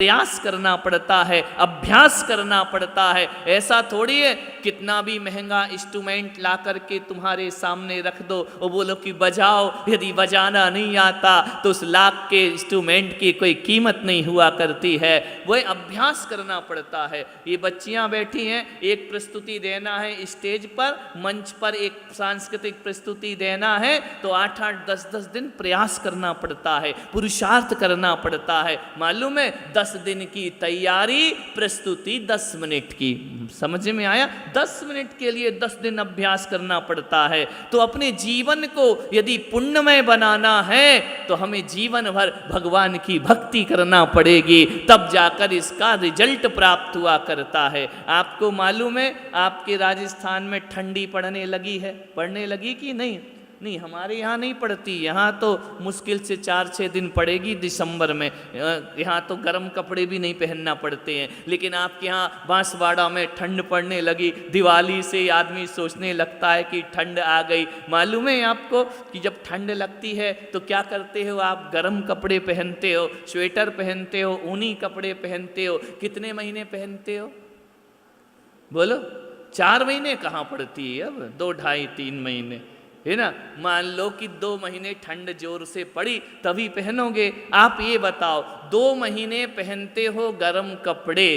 प्रयास करना पड़ता है, अभ्यास करना पड़ता है। ऐसा थोड़ी है कितना भी महंगा इंस्ट्रूमेंट ला करके तुम्हारे सामने रख दो और बोलो कि बजाओ, यदि बजाना नहीं आता तो उस लाख के इंस्ट्रूमेंट की कोई कीमत नहीं हुआ करती है। वह अभ्यास करना पड़ता है। ये बच्चियां बैठी हैं, एक प्रस्तुति देना है स्टेज पर, मंच पर एक सांस्कृतिक प्रस्तुति देना है तो 8-8, 10-10 दिन प्रयास करना पड़ता है, पुरुषार्थ करना पड़ता है। मालूम है 10 दिन की तैयारी, प्रस्तुति 10 मिनट की। समझ में आया? 10 मिनट के लिए 10 दिन अभ्यास करना पड़ता है। तो अपने जीवन को यदि पुण्यमय बनाना है तो हमें जीवन भर भगवान की भक्ति करना पड़ेगी, तब जाकर इसका रिजल्ट प्राप्त हुआ करता है। आपको मालूम है आपके राजस्थान में ठंडी पड़ने लगी है? पड़ने लगी कि नहीं? नहीं, हमारे यहाँ नहीं पड़ती। यहाँ तो मुश्किल से 4-6 दिन पड़ेगी दिसंबर में। यहाँ तो गर्म कपड़े भी नहीं पहनना पड़ते हैं। लेकिन आपके यहाँ बांसवाड़ा में ठंड पड़ने लगी। दिवाली से आदमी सोचने लगता है कि ठंड आ गई। मालूम है आपको कि जब ठंड लगती है तो क्या करते हो आप? गर्म कपड़े पहनते हो, स्वेटर पहनते हो, ऊनी कपड़े पहनते हो। कितने महीने पहनते हो? बोलो। 4 महीने कहाँ पड़ती है अब? 2, 2.5, 3 महीने है ना। मान लो कि 2 महीने ठंड जोर से पड़ी तभी पहनोगे। आप ये बताओ 2 महीने पहनते हो गर्म कपड़े,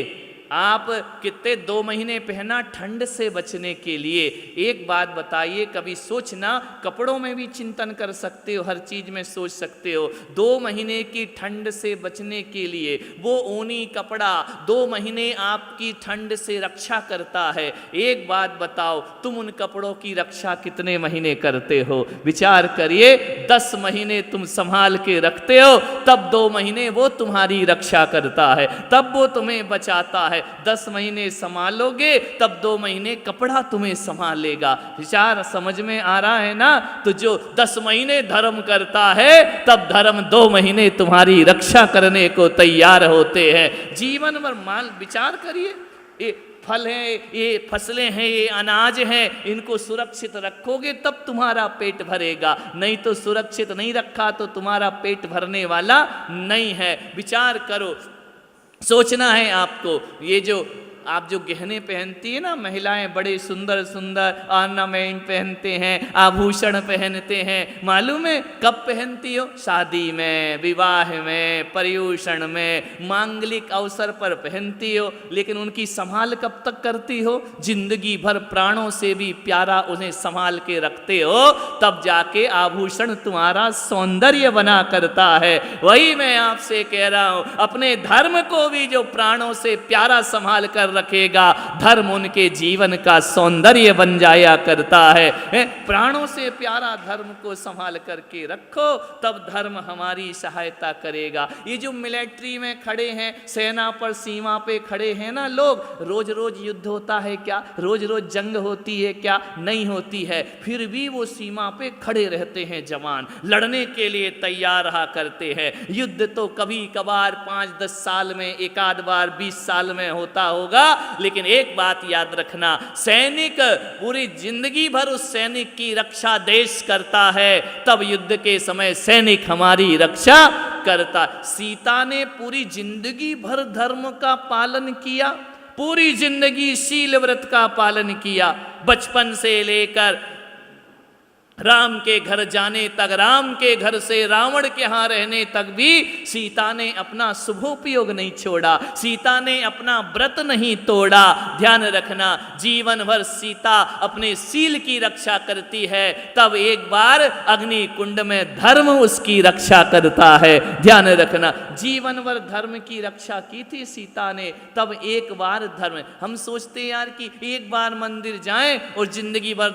आप कितने 2 महीने पहना ठंड से बचने के लिए? एक बात बताइए, कभी सोचना, कपड़ों में भी चिंतन कर सकते हो, हर चीज में सोच सकते हो। 2 महीने की ठंड से बचने के लिए वो ऊनी कपड़ा 2 महीने आपकी ठंड से रक्षा करता है। एक बात बताओ, तुम उन कपड़ों की रक्षा कितने महीने करते हो? विचार करिए। 10 महीने तुम संभाल के रखते हो, तब 2 महीने वो तुम्हारी रक्षा करता है, तब वो तुम्हें बचाता है। 10 महीने संभालोगे तब 2 महीने कपड़ा तुम्हें संभालेगा। विचार समझ में आ रहा है ना? तो जो 10 महीने धर्म करता है तब धर्म 2 महीने तुम्हारी रक्षा करने को तैयार होते हैं। जीवन भर माल विचार करिए, ये फल है, ये फसलें हैं, ये अनाज है, इनको सुरक्षित रखोगे तब तुम्हारा पेट भरेगा। नहीं तो सुरक्षित नहीं रखा तो तुम्हारा पेट भरने वाला नहीं है। विचार करो, सोचना है आपको। ये जो आप जो गहने पहनती है ना महिलाएं, बड़े सुंदर सुंदर ऑर्नामेंट पहनते हैं, आभूषण पहनते हैं, मालूम है कब पहनती हो? शादी में, विवाह में, पर्यूषण में, मांगलिक अवसर पर पहनती हो। लेकिन उनकी संभाल कब तक करती हो? जिंदगी भर प्राणों से भी प्यारा उन्हें संभाल के रखते हो, तब जाके आभूषण तुम्हारा सौंदर्य बना करता है। वही मैं आपसे कह रहा हूं, अपने धर्म को भी जो प्राणों से प्यारा संभाल कर रखेगा, धर्म उनके जीवन का सौंदर्य बन जाया करता है। प्राणों से प्यारा धर्म को संभाल करके रखो, तब धर्म हमारी सहायता करेगा। ये जो मिलिट्री में खड़े हैं, सेना पर, सीमा पे खड़े हैं ना लोग, रोज रोज युद्ध होता है क्या? रोज रोज जंग होती है क्या? नहीं होती है। फिर भी वो सीमा पे खड़े रहते हैं जवान, लड़ने के लिए तैयार रहा करते हैं। युद्ध तो कभी कभार 5-10 साल में, एक आध बार 20 साल में होता होगा। लेकिन एक बात याद रखना, सैनिक पूरी जिंदगी भर उस सैनिक की रक्षा देश करता है, तब युद्ध के समय सैनिक हमारी रक्षा करता। सीता ने पूरी जिंदगी भर धर्म का पालन किया, पूरी जिंदगी शील व्रत का पालन किया। बचपन से लेकर राम के घर जाने तक, राम के घर से रावण के यहाँ रहने तक भी सीता ने अपना शुभोपयोग नहीं छोड़ा, सीता ने अपना व्रत नहीं तोड़ा। ध्यान रखना, जीवन भर सीता अपने शील की रक्षा करती है, तब एक बार अग्नि कुंड में धर्म उसकी रक्षा करता है। ध्यान रखना, जीवन भर धर्म की रक्षा की थी सीता ने, तब एक बार धर्म। हम सोचते यार कि एक बार मंदिर जाएं और जिंदगी भर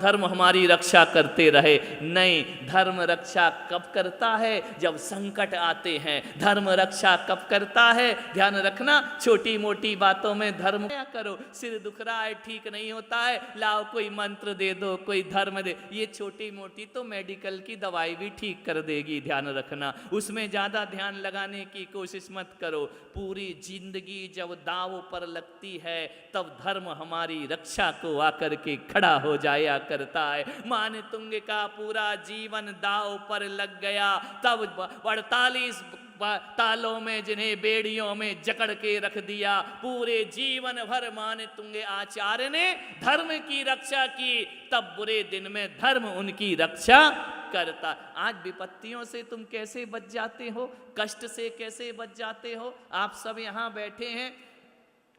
धर्म हमारी रक्षा करते रहे। नहीं, धर्म रक्षा कब करता है? जब संकट आते हैं। धर्म रक्षा कब करता है? ध्यान रखना, छोटी मोटी बातों में धर्म क्या करो, सिर दुख रहा है, ठीक नहीं होता है, लाओ कोई मंत्र दे दो, कोई धर्म दे, ये छोटी मोटी तो मेडिकल की दवाई भी ठीक कर देगी। ध्यान रखना, उसमें ज्यादा ध्यान लगाने की कोशिश मत करो। पूरी जिंदगी जब दांव पर लगती है, तब धर्म हमारी रक्षा को आकर के खड़ा हो जाया करता है। मान तुंग का पूरा जीवन दांव पर लग गया, तब 48 तालों में, जिन्हें बेड़ियों में जकड़ के रख दिया, पूरे जीवन भर माने तुंगे आचार्य ने धर्म की रक्षा की, तब बुरे दिन में धर्म उनकी रक्षा करता। आज विपत्तियों से तुम कैसे बच जाते हो, कष्ट से कैसे बच जाते हो? आप सब यहाँ बैठे हैं,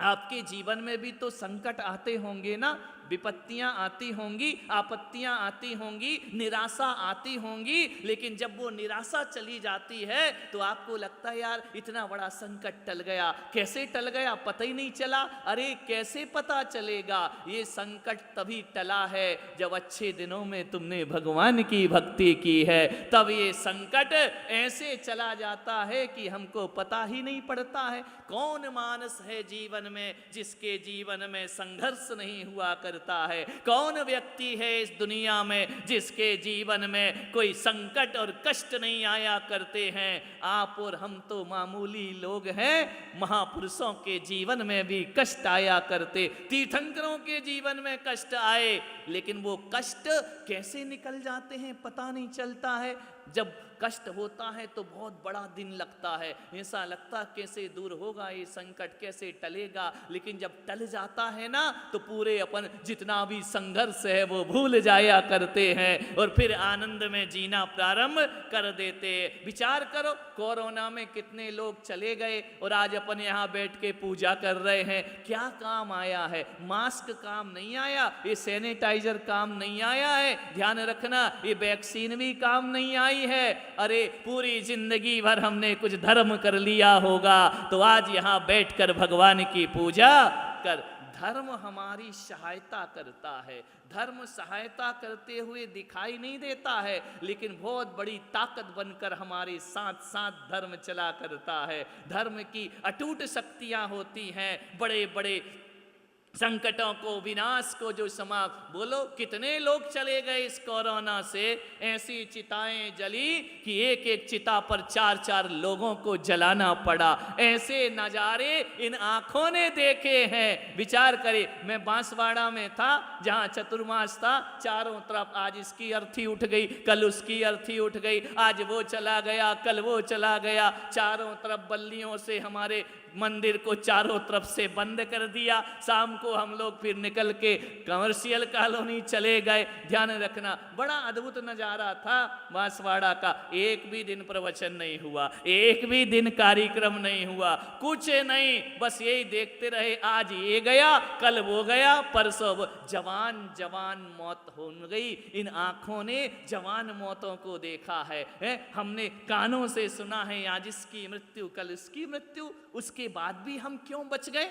आपके जीवन में भी तो संकट आते होंगे ना, विपत्तियां आती होंगी, आपत्तियां आती होंगी, निराशा आती होंगी, लेकिन जब वो निराशा चली जाती है तो आपको लगता है यार इतना बड़ा संकट टल गया। कैसे टल गया पता ही नहीं चला। अरे कैसे पता चलेगा? ये संकट तभी टला है जब अच्छे दिनों में तुमने भगवान की भक्ति की है, तब ये संकट ऐसे चला जाता है कि हमको पता ही नहीं पड़ता है। कौन मानस है जीवन में जिसके जीवन में संघर्ष नहीं हुआ करता है? कौन व्यक्ति है इस दुनिया में जिसके जीवन में कोई संकट और कष्ट नहीं आया करते हैं? आप और हम तो मामूली लोग हैं। महापुरुषों के जीवन में भी कष्ट आया करते, तीर्थंकरों के जीवन में कष्ट आए, लेकिन वो कष्ट कैसे निकल जाते हैं पता नहीं चलता है। जब कष्ट होता है तो बहुत बड़ा दिन लगता है, ऐसा लगता कैसे दूर होगा ये संकट, कैसे टलेगा। लेकिन जब टल जाता है ना तो पूरे अपन जितना भी संघर्ष है वो भूल जाया करते हैं और फिर आनंद में जीना प्रारंभ कर देते। विचार करो, कोरोना में कितने लोग चले गए और आज अपन यहाँ बैठ के पूजा कर रहे हैं। क्या काम आया है? मास्क काम नहीं आया, ये सैनिटाइजर काम नहीं आया है, ध्यान रखना ये वैक्सीन भी काम नहीं आई है। अरे पूरी जिंदगी भर हमने कुछ धर्म कर लिया होगा तो आज यहाँ बैठकर भगवान की पूजा कर। धर्म हमारी सहायता करता है, धर्म सहायता करते हुए दिखाई नहीं देता है, लेकिन बहुत बड़ी ताकत बनकर हमारे साथ साथ धर्म चला करता है। धर्म की अटूट शक्तियां होती हैं, बड़े बड़े संकटों को, विनाश को जो बोलो कितने लोग चले गए इस कोरोना से। ऐसी चिताएं जली कि एक एक चिता पर 4-4 लोगों को जलाना पड़ा। ऐसे नजारे इन आंखों ने देखे हैं। विचार करे, मैं बांसवाड़ा में था जहां चतुर्मास था, चारों तरफ आज इसकी अर्थी उठ गई, कल उसकी अर्थी उठ गई, आज वो चला गया, कल वो चला गया। चारों तरफ बल्लियों से हमारे मंदिर को चारों तरफ से बंद कर दिया। शाम को हम लोग फिर निकल के कमर्शियल कॉलोनी चले गए। ध्यान रखना, बड़ा अद्भुत नजारा था बांसवाड़ा का। एक भी दिन प्रवचन नहीं हुआ, एक भी दिन कार्यक्रम नहीं हुआ, कुछ नहीं, बस यही देखते रहे। आज ये गया, कल वो गया, परसों जवान जवान मौत हो गई। इन आंखों ने जवान मौतों को देखा है, हमने कानों से सुना है आज इसकी मृत्यु, कल उसकी मृत्यु। उसके बाद भी हम क्यों बच गए?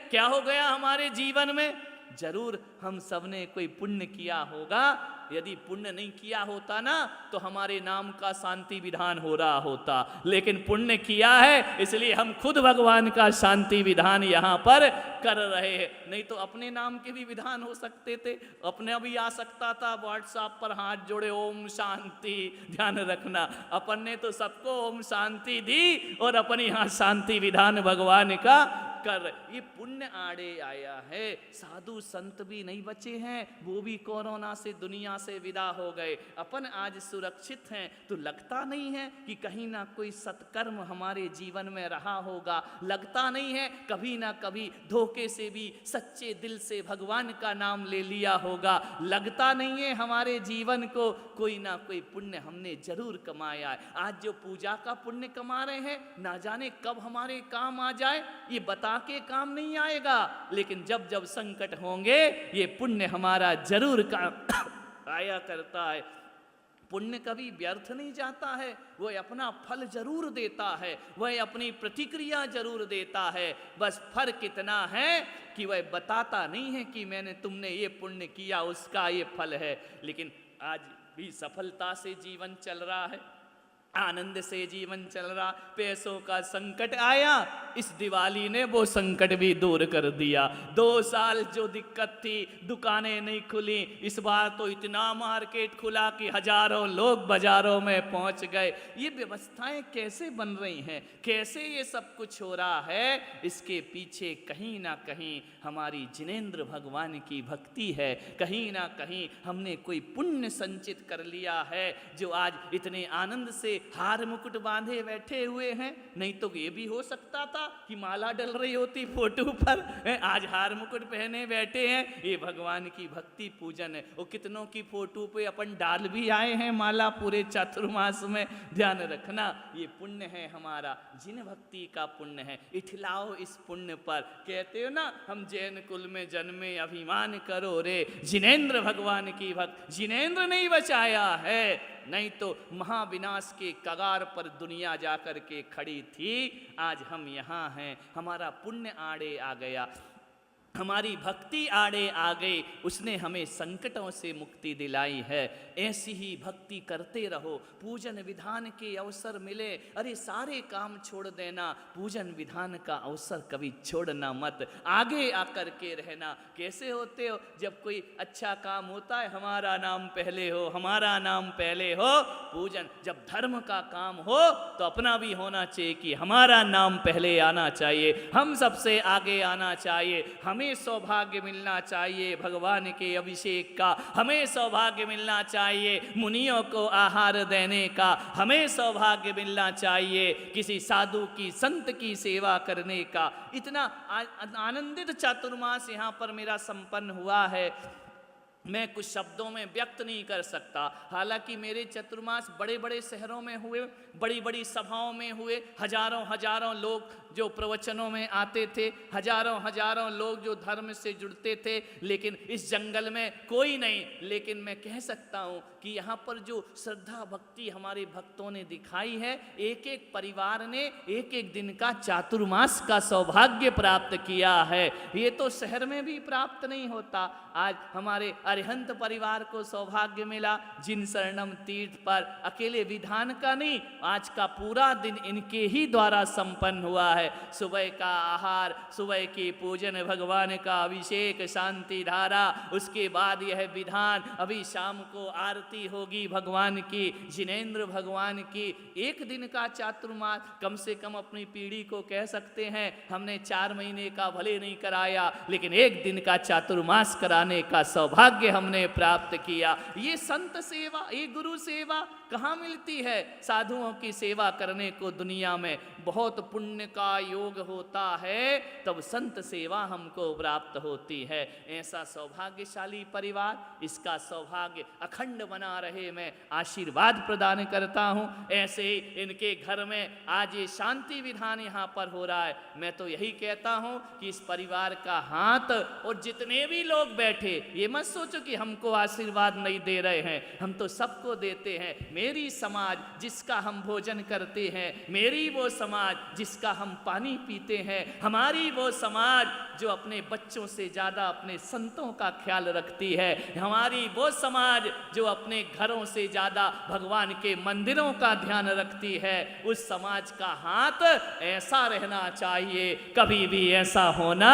क्या हो गया हमारे जीवन में? जरूर हम सबने कोई पुण्य किया होगा। यदि पुण्य नहीं किया होता ना तो हमारे नाम का शांति विधान हो रहा होता, लेकिन पुण्य किया है इसलिए हम खुद भगवान का शांति विधान यहाँ पर कर रहे हैं। नहीं तो अपने नाम के भी विधान हो सकते थे, अपने भी आ सकता था व्हाट्सएप पर हाथ जोड़े ओम शांति। ध्यान रखना, अपन ने तो सबको ओम शांति दी और अपन यहाँ शांति विधान भगवान का कर। ये पुण्य आड़े आया है। साधु संत भी नहीं बचे हैं, वो भी कोरोना से दुनिया से विदा हो गए। अपन आज सुरक्षित हैं तो लगता नहीं है कि कहीं ना कोई सत्कर्म हमारे जीवन में रहा होगा। लगता नहीं है कभी ना कभी धोखे से भी सच्चे दिल से भगवान का नाम ले लिया होगा। लगता नहीं है हमारे जीवन को कोई ना कोई पुण्य हमने जरूर कमाया है। आज जो पूजा का पुण्य कमा रहे हैं, ना जाने कब हमारे काम आ जाए, ये बता के काम नहीं आएगा, लेकिन जब जब संकट होंगे ये पुण्य हमारा जरूर काम आया करता है। पुण्य कभी व्यर्थ नहीं जाता है, वह अपना फल जरूर देता है, वह अपनी प्रतिक्रिया जरूर देता है। बस फर्क इतना है कि वह बताता नहीं है कि मैंने तुमने ये पुण्य किया उसका ये फल है। लेकिन आज भी सफलता से जीवन चल रहा है, आनंद से जीवन चल रहा। पैसों का संकट आया इस दिवाली ने वो संकट भी दूर कर दिया। 2 साल जो दिक्कत थी, दुकानें नहीं खुली, इस बार तो इतना मार्केट खुला कि हजारों लोग बाजारों में पहुंच गए। ये व्यवस्थाएं कैसे बन रही हैं, कैसे ये सब कुछ हो रहा है? इसके पीछे कहीं ना कहीं हमारी जिनेंद्र भगवान की भक्ति है, कहीं ना कहीं हमने कोई पुण्य संचित कर लिया है, जो आज इतने आनंद से हार मुकुट बांधे बैठे हुए हैं। नहीं तो ये भी हो सकता था कि माला डल रही होती फोटो पर, आज हार मुकुट पहने बैठे हैं। ये भगवान की भक्ति पूजन है। वो कितनों की फोटो पे अपन डाल भी आए हैं माला पूरे चातुर्मास में। ध्यान रखना, ये पुण्य है हमारा, जिन भक्ति का पुण्य है। इठलाओ इस पुण्य पर। कहते हो ना, हम जैन कुल में जन्मे अभिमान करो रे, जिनेंद्र भगवान की भक्त। जिनेंद्र नहीं बचाया है, नहीं तो महाविनाश के कगार पर दुनिया जाकर के खड़ी थी। आज हम यहाँ हैं, हमारा पुण्य आड़े आ गया, हमारी भक्ति आड़े आ गई, उसने हमें संकटों से मुक्ति दिलाई है। ऐसी ही भक्ति करते रहो। पूजन विधान के अवसर मिले, अरे सारे काम छोड़ देना, पूजन विधान का अवसर कभी छोड़ना मत, आगे आकर के रहना। कैसे होते हो? जब कोई अच्छा काम होता है, हमारा नाम पहले हो, हमारा नाम पहले हो। पूजन जब धर्म का काम हो तो अपना भी होना चाहिए कि हमारा नाम पहले आना चाहिए, हम सबसे आगे आना चाहिए। हमें सौभाग्य मिलना चाहिए भगवान के अभिषेक का, हमें सौभाग्य मिलना चाहिए मुनियों को आहार देने का, हमें सौभाग्य मिलना चाहिए किसी साधु की, संत की सेवा करने का। इतना आनंदित चातुर्मास यहाँ पर मेरा संपन्न हुआ है, मैं कुछ शब्दों में व्यक्त नहीं कर सकता। हालांकि मेरे चतुर्मास बड़े बड़े शहरों में हुए, बड़ी बड़ी सभाओं में हुए, हजारों हजारों लोग जो प्रवचनों में आते थे, हजारों हजारों लोग जो धर्म से जुड़ते थे। लेकिन इस जंगल में कोई नहीं। लेकिन मैं कह सकता हूँ कि यहाँ पर जो श्रद्धा भक्ति हमारे भक्तों ने दिखाई है, एक एक परिवार ने एक एक दिन का चातुर्मास का सौभाग्य प्राप्त किया है। ये तो शहर में भी प्राप्त नहीं होता। आज हमारे अरिहंत परिवार को सौभाग्य मिला, जिन शरणम तीर्थ पर अकेले विधान का नहीं, आज का पूरा दिन इनके ही द्वारा संपन्न हुआ है। सुबह का आहार, सुबह की पूजन, भगवान का अभिषेक, शांति धारा, उसके बाद यह विधान, अभी शाम को आरती होगी भगवान की, जिनेंद्र भगवान की। एक दिन का चातुर्मास कम से कम अपनी पीढ़ी को कह सकते हैं, हमने 4 महीने का भले नहीं कराया, लेकिन एक दिन का चातुर्मास कराने का सौभाग्य हमने प्राप्त किया। ये संत सेवा, ये गुरु सेवा कहाँ मिलती है? साधुओं की सेवा करने को दुनिया में बहुत पुण्य का योग होता है, तब संत सेवा हमको प्राप्त होती है। ऐसा सौभाग्यशाली परिवार, इसका सौभाग्य अखंड बना रहे, मैं आशीर्वाद प्रदान करता हूँ। ऐसे ही इनके घर में आज ये शांति विधान यहाँ पर हो रहा है। मैं तो यही कहता हूँ कि इस परिवार का हाथ, और जितने भी लोग बैठे, ये मत सोचो कि हमको आशीर्वाद नहीं दे रहे हैं, हम तो सबको देते हैं। मेरी समाज जिसका हम भोजन करते हैं, मेरी वो समाज जिसका हम पानी पीते हैं, हमारी वो समाज जो अपने बच्चों से ज़्यादा अपने संतों का ख्याल रखती है, हमारी वो समाज जो अपने घरों से ज़्यादा भगवान के मंदिरों का ध्यान रखती है, उस समाज का हाथ ऐसा रहना चाहिए, कभी भी ऐसा होना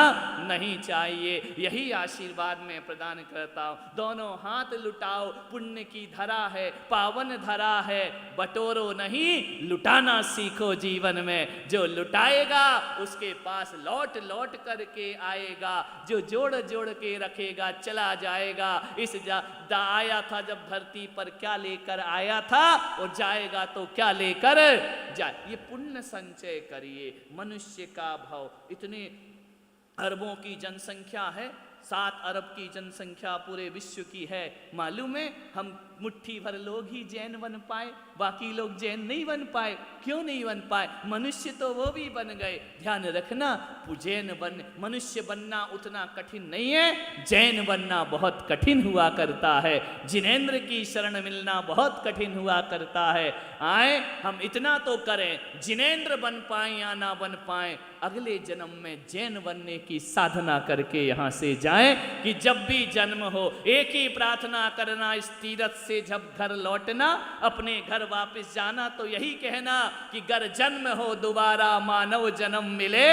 नहीं चाहिए। यही आशीर्वाद मैं प्रदान करता हूँ। दोनों हाथ लुटाओ, पुण्य की धरा है, पावन धरा है, बटोरो नहीं, लुटाना सीखो जीवन में। जो लुटाएगा उसके पास लौट लौट करके आएगा, जो जोड़ जोड़ के रखेगा चला जाएगा। इस आया था जब धरती पर क्या लेकर आया था, और जाएगा तो क्या लेकर जाए। ये पुण्य संचय करिए। मनुष्य का भाव, इतने अरबों की जनसंख्या है, 7 अरब की जनसंख्या पूरे विश्व की है। मालूम है, हम मुट्ठी भर लोग ही जैन बन पाए, बाकी लोग जैन नहीं बन पाए। क्यों नहीं बन पाए? मनुष्य तो वो भी बन गए। ध्यान रखना, जैन मनुष्य बनना उतना कठिन नहीं है, जैन बनना बहुत कठिन हुआ करता है। जिनेंद्र की शरण मिलना बहुत कठिन हुआ करता है। आए हम इतना तो करें, जिनेंद्र बन पाए या ना बन पाए, अगले जन्म में जैन बनने की साधना करके यहाँ से जाएं, कि जब भी जन्म हो एक ही प्रार्थना करना, इस तीर्थ से जब घर लौटना, अपने घर वापस जाना तो यही कहना कि गर जन्म हो दोबारा मानव जन्म मिले,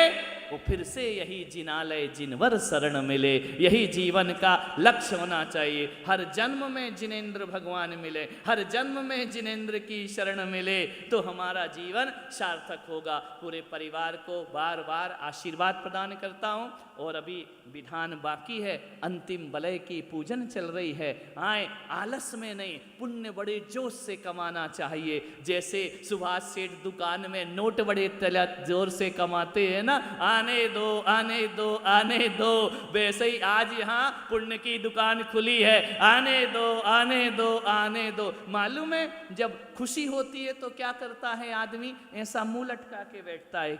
वो फिर से यही जिनालय जिनवर शरण मिले। यही जीवन का लक्ष्य होना चाहिए। हर जन्म में जिनेंद्र भगवान मिले, हर जन्म में जिनेंद्र की शरण मिले तो हमारा जीवन सार्थक होगा। पूरे परिवार को बार बार आशीर्वाद प्रदान करता हूँ। और अभी विधान बाकी है, अंतिम वलय की पूजन चल रही है। आए आलस में नहीं, पुण्य बड़े जोश से कमाना चाहिए। जैसे सुभाष सेठ दुकान में नोट बड़े जोर से कमाते हैं ना, आने दो आने दो आने दो, वैसे ही आज यहाँ पुण्य की दुकान खुली है, आने दो आने दो आने दो। मालूम है जब खुशी होती है तो क्या करता है आदमी, ऐसा मुंह लटका के बैठता है।